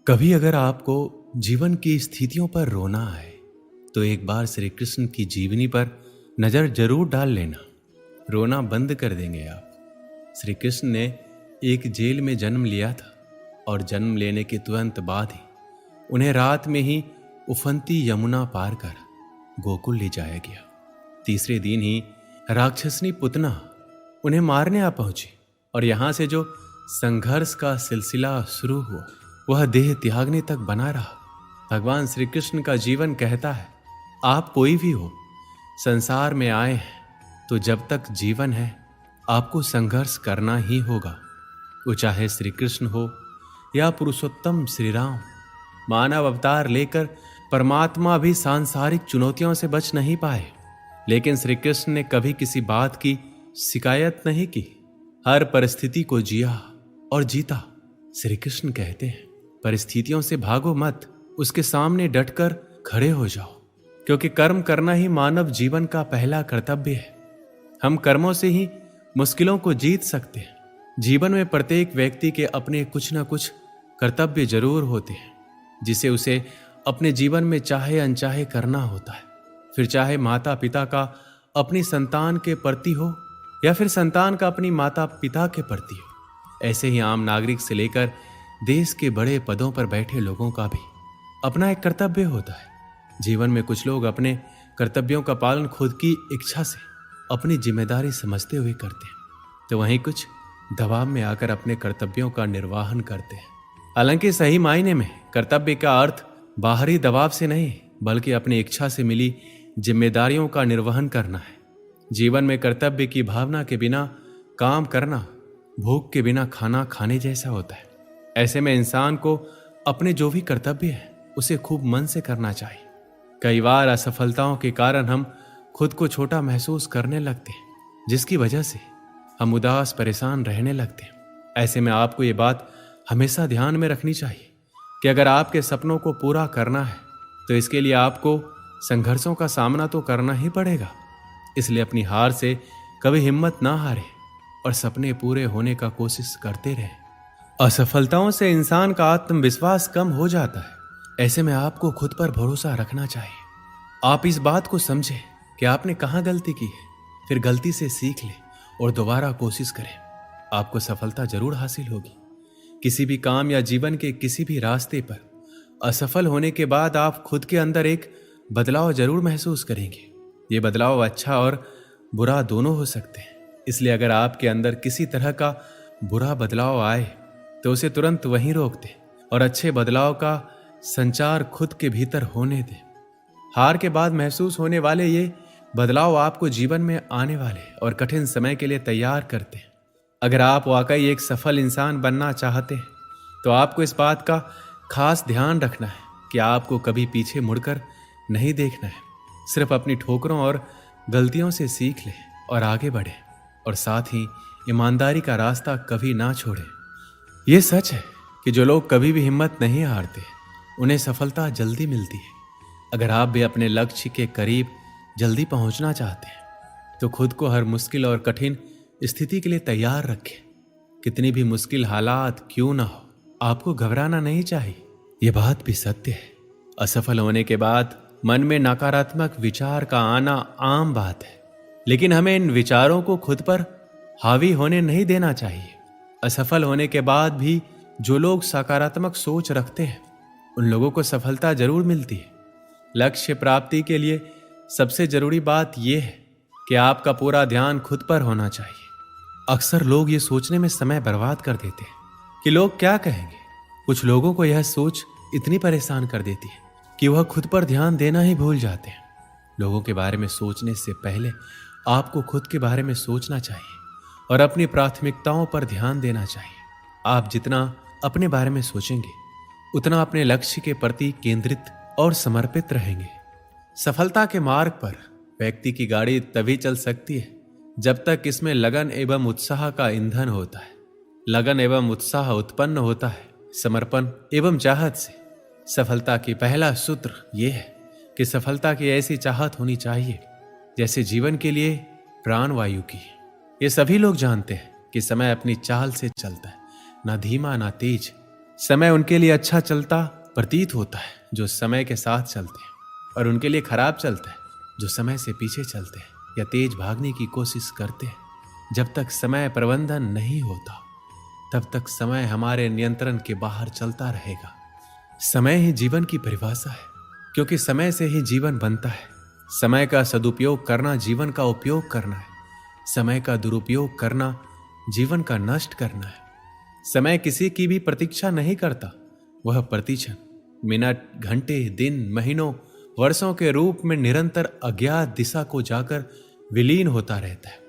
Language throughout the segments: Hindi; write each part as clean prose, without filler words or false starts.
कभी अगर आपको जीवन की स्थितियों पर रोना आए तो एक बार श्री कृष्ण की जीवनी पर नजर जरूर डाल लेना। रोना बंद कर देंगे आप। श्री कृष्ण ने एक जेल में जन्म लिया था और जन्म लेने के तुरंत बाद ही उन्हें रात में ही उफनती यमुना पार कर गोकुल ले जाया गया। तीसरे दिन ही राक्षसनी पुतना उन्हें मारने आ पहुंची और यहां से जो संघर्ष का सिलसिला शुरू हुआ वह देह त्यागने तक बना रहा। भगवान श्री कृष्ण का जीवन कहता है, आप कोई भी हो, संसार में आए हैं तो जब तक जीवन है आपको संघर्ष करना ही होगा। वो चाहे श्री कृष्ण हो या पुरुषोत्तम श्री राम, मानव अवतार लेकर परमात्मा भी सांसारिक चुनौतियों से बच नहीं पाए, लेकिन श्री कृष्ण ने कभी किसी बात की शिकायत नहीं की। हर परिस्थिति को जिया और जीता। श्री कृष्ण कहते हैं, परिस्थितियों से भागो मत, उसके सामने डटकर खड़े हो जाओ, क्योंकि कर्म करना ही मानव जीवन का पहला कर्तव्य है। हम कर्मों से ही मुश्किलों को जीत सकते हैं। जीवन में प्रत्येक व्यक्ति के अपने कुछ न कुछ कर्तव्य जरूर होते हैं, जिसे उसे अपने जीवन में चाहे अनचाहे करना होता है। फिर चाहे माता पिता का अपनी संतान के प्रति हो या फिर संतान का अपनी माता पिता के प्रति हो। ऐसे ही आम नागरिक से लेकर देश के बड़े पदों पर बैठे लोगों का भी अपना एक कर्तव्य होता है। जीवन में कुछ लोग अपने कर्तव्यों का पालन खुद की इच्छा से अपनी जिम्मेदारी समझते हुए करते हैं, तो वहीं कुछ दबाव में आकर अपने कर्तव्यों का निर्वहन करते हैं। हालांकि सही मायने में कर्तव्य का अर्थ बाहरी दबाव से नहीं, बल्कि अपनी इच्छा से मिली जिम्मेदारियों का निर्वहन करना है। जीवन में कर्तव्य की भावना के बिना काम करना भूख के बिना खाना खाने जैसा होता है। ऐसे में इंसान को अपने जो भी कर्तव्य है उसे खूब मन से करना चाहिए। कई बार असफलताओं के कारण हम खुद को छोटा महसूस करने लगते हैं, जिसकी वजह से हम उदास परेशान रहने लगते हैं। ऐसे में आपको ये बात हमेशा ध्यान में रखनी चाहिए कि अगर आपके सपनों को पूरा करना है तो इसके लिए आपको संघर्षों का सामना तो करना ही पड़ेगा। इसलिए अपनी हार से कभी हिम्मत ना हारे और सपने पूरे होने का कोशिश करते रहें। असफलताओं से इंसान का आत्मविश्वास कम हो जाता है। ऐसे में आपको खुद पर भरोसा रखना चाहिए। आप इस बात को समझें कि आपने कहाँ गलती की है, फिर गलती से सीख लें और दोबारा कोशिश करें। आपको सफलता जरूर हासिल होगी। किसी भी काम या जीवन के किसी भी रास्ते पर असफल होने के बाद आप खुद के अंदर एक बदलाव जरूर महसूस करेंगे। ये बदलाव अच्छा और बुरा दोनों हो सकते हैं। इसलिए अगर आपके अंदर किसी तरह का बुरा बदलाव आए तो उसे तुरंत वहीं रोक दें और अच्छे बदलाव का संचार खुद के भीतर होने दें। हार के बाद महसूस होने वाले ये बदलाव आपको जीवन में आने वाले और कठिन समय के लिए तैयार करते हैं। अगर आप वाकई एक सफल इंसान बनना चाहते हैं तो आपको इस बात का खास ध्यान रखना है कि आपको कभी पीछे मुड़कर नहीं देखना है। सिर्फ अपनी ठोकरों और गलतियों से सीख लें और आगे बढ़ें, और साथ ही ईमानदारी का रास्ता कभी ना छोड़ें। ये सच है कि जो लोग कभी भी हिम्मत नहीं हारते उन्हें सफलता जल्दी मिलती है। अगर आप भी अपने लक्ष्य के करीब जल्दी पहुंचना चाहते हैं तो खुद को हर मुश्किल और कठिन स्थिति के लिए तैयार रखें। कितनी भी मुश्किल हालात क्यों ना हो, आपको घबराना नहीं चाहिए। ये बात भी सत्य है, असफल होने के बाद मन में नकारात्मक विचार का आना आम बात है, लेकिन हमें इन विचारों को खुद पर हावी होने नहीं देना चाहिए। असफल होने के बाद भी जो लोग सकारात्मक सोच रखते हैं उन लोगों को सफलता जरूर मिलती है। लक्ष्य प्राप्ति के लिए सबसे जरूरी बात यह है कि आपका पूरा ध्यान खुद पर होना चाहिए। अक्सर लोग ये सोचने में समय बर्बाद कर देते हैं कि लोग क्या कहेंगे। कुछ लोगों को यह सोच इतनी परेशान कर देती है कि वह खुद पर ध्यान देना ही भूल जाते हैं। लोगों के बारे में सोचने से पहले आपको खुद के बारे में सोचना चाहिए और अपनी प्राथमिकताओं पर ध्यान देना चाहिए। आप जितना अपने बारे में सोचेंगे उतना अपने लक्ष्य के प्रति केंद्रित और समर्पित रहेंगे। सफलता के मार्ग पर व्यक्ति की गाड़ी तभी चल सकती है जब तक इसमें लगन एवं उत्साह का ईंधन होता है। लगन एवं उत्साह उत्पन्न होता है समर्पण एवं चाहत से। सफलता की पहला सूत्र यह है कि सफलता की ऐसी चाहत होनी चाहिए जैसे जीवन के लिए प्राणवायु की। ये सभी लोग जानते हैं कि समय अपनी चाल से चलता है, ना धीमा ना तेज, समय उनके लिए अच्छा चलता प्रतीत होता है जो समय के साथ चलते हैं, और उनके लिए खराब चलता है जो समय से पीछे चलते हैं या तेज भागने की कोशिश करते हैं। जब तक समय प्रबंधन नहीं होता तब तक समय हमारे नियंत्रण के बाहर चलता रहेगा। समय ही जीवन की परिभाषा है, क्योंकि समय से ही जीवन बनता है। समय का सदुपयोग करना जीवन का उपयोग करना है, समय का दुरुपयोग करना जीवन का नष्ट करना है। समय किसी की भी प्रतीक्षा नहीं करता, वह प्रतिक्षण, मिनट, घंटे, दिन, महीनों, वर्षों के रूप में निरंतर अज्ञात दिशा को जाकर विलीन होता रहता है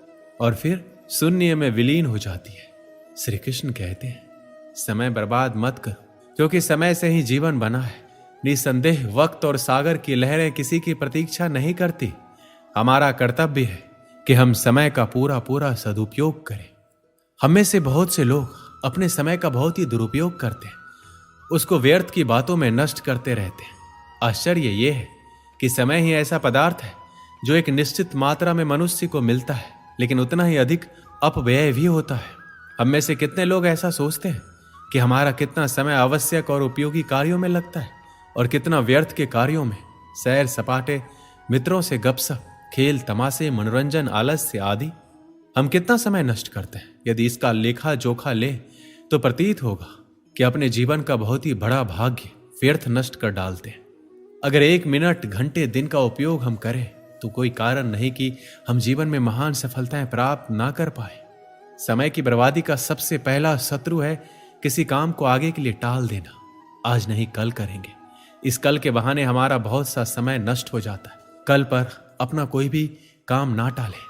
और फिर शून्य में विलीन हो जाती है। श्री कृष्ण कहते हैं, समय बर्बाद मत करो, क्योंकि समय से ही जीवन बना है। निसंदेह वक्त और सागर की लहरें किसी की प्रतीक्षा नहीं करती। हमारा कर्तव्य है कि हम समय का पूरा पूरा सदुपयोग करें। हम में से बहुत से लोग अपने समय का बहुत ही दुरुपयोग करते हैं, उसको व्यर्थ की बातों में नष्ट करते रहते हैं। आश्चर्य यह है कि समय ही ऐसा पदार्थ है जो एक निश्चित मात्रा में मनुष्य को मिलता है, लेकिन उतना ही अधिक अपव्यय भी होता है। हम में से कितने लोग ऐसा सोचते हैं कि हमारा कितना समय आवश्यक और उपयोगी कार्यों में लगता है और कितना व्यर्थ के कार्यों में, सैर सपाटे, मित्रों से गपशप, खेल तमाशे, मनोरंजन, आलस्य आदि। हम कितना समय नष्ट करते हैं। यदि इसका लेखा जोखा ले तो प्रतीत होगा कि अपने जीवन का बहुत ही बड़ा भाग्य व्यर्थ नष्ट कर डालते हैं। अगर 1 मिनट, घंटे, दिन का उपयोग हम करें तो कोई कारण नहीं कि हम जीवन में महान सफलताएं प्राप्त ना कर पाए। समय की बर्बादी का सबसे पहला शत्रु है किसी काम को आगे के लिए टाल देना। आज नहीं कल करेंगे, इस कल के बहाने हमारा बहुत सा समय नष्ट हो जाता है। कल पर अपना कोई भी काम ना टालें।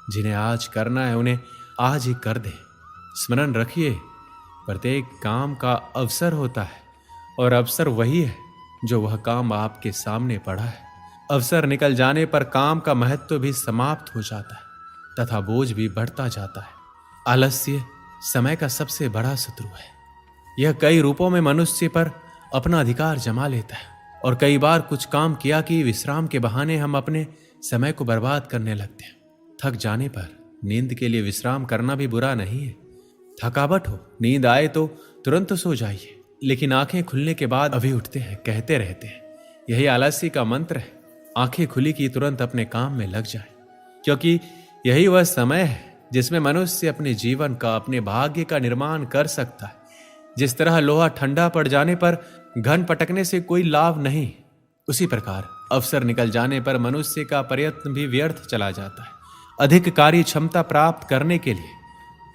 जिन्हें आज करना है उन्हें आज ही कर दें। स्मरण रखिए, प्रत्येक काम का अवसर होता है और अवसर वही है जो वह काम आपके सामने पड़ा है। अवसर निकल जाने पर काम का महत्व भी समाप्त हो जाता है तथा बोझ भी बढ़ता जाता है। आलस्य समय का सबसे बड़ा शत्रु है। यह कई रूपों में मनुष्य पर अपना अधिकार जमा लेता है और कई बार कुछ काम किया कि विश्राम के बहाने हम अपने समय को बर्बाद करने लगते हैं। थक जाने पर नींद के लिए विश्राम करना भी बुरा नहीं है। थकावट हो, नींद आए तो तुरंत सो जाइए, लेकिन आंखें खुलने के बाद अभी उठते हैं, कहते रहते हैं। यही आलस्य का मंत्र है। आंखें खुली कि तुरंत अपने काम में लग जाए, क्योंकि यही वह समय है जिसमें मनुष्य अपने जीवन का, अपने भाग्य का निर्माण कर सकता है। जिस तरह लोहा ठंडा पड़ जाने पर घन पटकने से कोई लाभ नहीं, उसी प्रकार अवसर निकल जाने पर मनुष्य का प्रयत्न भी व्यर्थ चला जाता है। अधिक कार्य क्षमता प्राप्त करने के लिए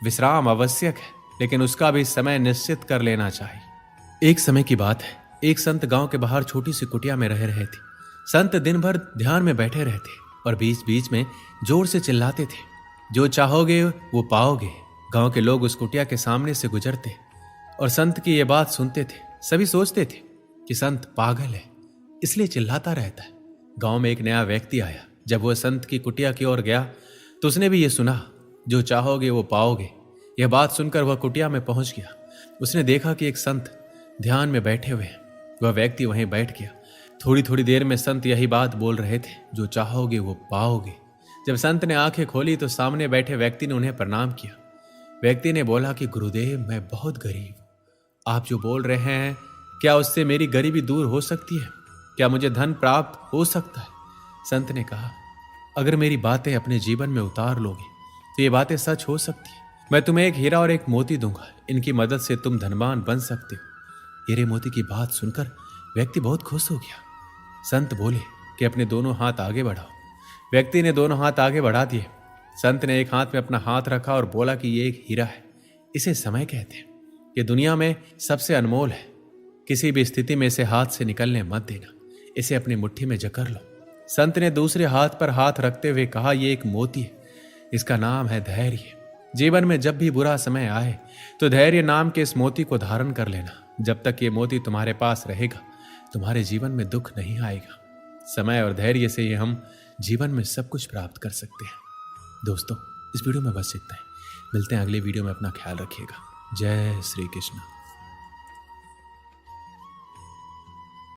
विश्राम आवश्यक है, लेकिन उसका भी समय निश्चित कर लेना चाहिए। एक समय की बात है, एक संत गांव के बाहर छोटी सी कुटिया में रह रहे थे। संत दिन भर ध्यान में बैठे रहते और बीच बीच में जोर से चिल्लाते थे, जो चाहोगे वो पाओगे। गांव के लोग उस कुटिया के सामने से गुजरते और संत की ये बात सुनते थे। सभी सोचते थे कि संत पागल है, इसलिए चिल्लाता रहता है। गांव में एक नया व्यक्ति आया। जब वह संत की कुटिया की ओर गया तो उसने भी ये सुना, जो चाहोगे वो पाओगे। यह बात सुनकर वह कुटिया में पहुंच गया। उसने देखा कि एक संत ध्यान में बैठे हुए हैं। वह व्यक्ति वहीं बैठ गया। थोड़ी थोड़ी देर में संत यही बात बोल रहे थे, जो चाहोगे वो पाओगे। जब संत ने आंखें खोली तो सामने बैठे व्यक्ति ने उन्हें प्रणाम किया। व्यक्ति ने बोला कि गुरुदेव, मैं बहुत गरीब हूं। आप जो बोल रहे हैं, क्या उससे मेरी गरीबी दूर हो सकती है? क्या मुझे धन प्राप्त हो सकता है? संत ने कहा, अगर मेरी बातें अपने जीवन में उतार लोगे तो ये बातें सच हो सकती है। मैं तुम्हें एक हीरा और एक मोती दूंगा, इनकी मदद से तुम धनवान बन सकते हो। हीरे मोती की बात सुनकर व्यक्ति बहुत खुश हो गया। संत बोले कि अपने दोनों हाथ आगे बढ़ाओ। व्यक्ति ने दोनों हाथ आगे बढ़ा दिए। संत ने एक हाथ में अपना हाथ रखा और बोला कि ये एक हीरा है, इसे समय कहते हैं। ये दुनिया में सबसे अनमोल है। किसी भी स्थिति में इसे हाथ से निकलने मत देना, इसे अपनी मुट्ठी में जकड़ लो। संत ने दूसरे हाथ पर हाथ रखते हुए कहा, ये एक मोती है, इसका नाम है धैर्य। जीवन में जब भी बुरा समय आए तो धैर्य नाम के इस मोती को धारण कर लेना। जब तक ये मोती तुम्हारे पास रहेगा तुम्हारे जीवन में दुख नहीं आएगा। समय और धैर्य से ही हम जीवन में सब कुछ प्राप्त कर सकते हैं। दोस्तों, इस वीडियो में बस इतना ही। मिलते हैं अगले वीडियो में। अपना ख्याल रखिएगा। जय श्री कृष्ण।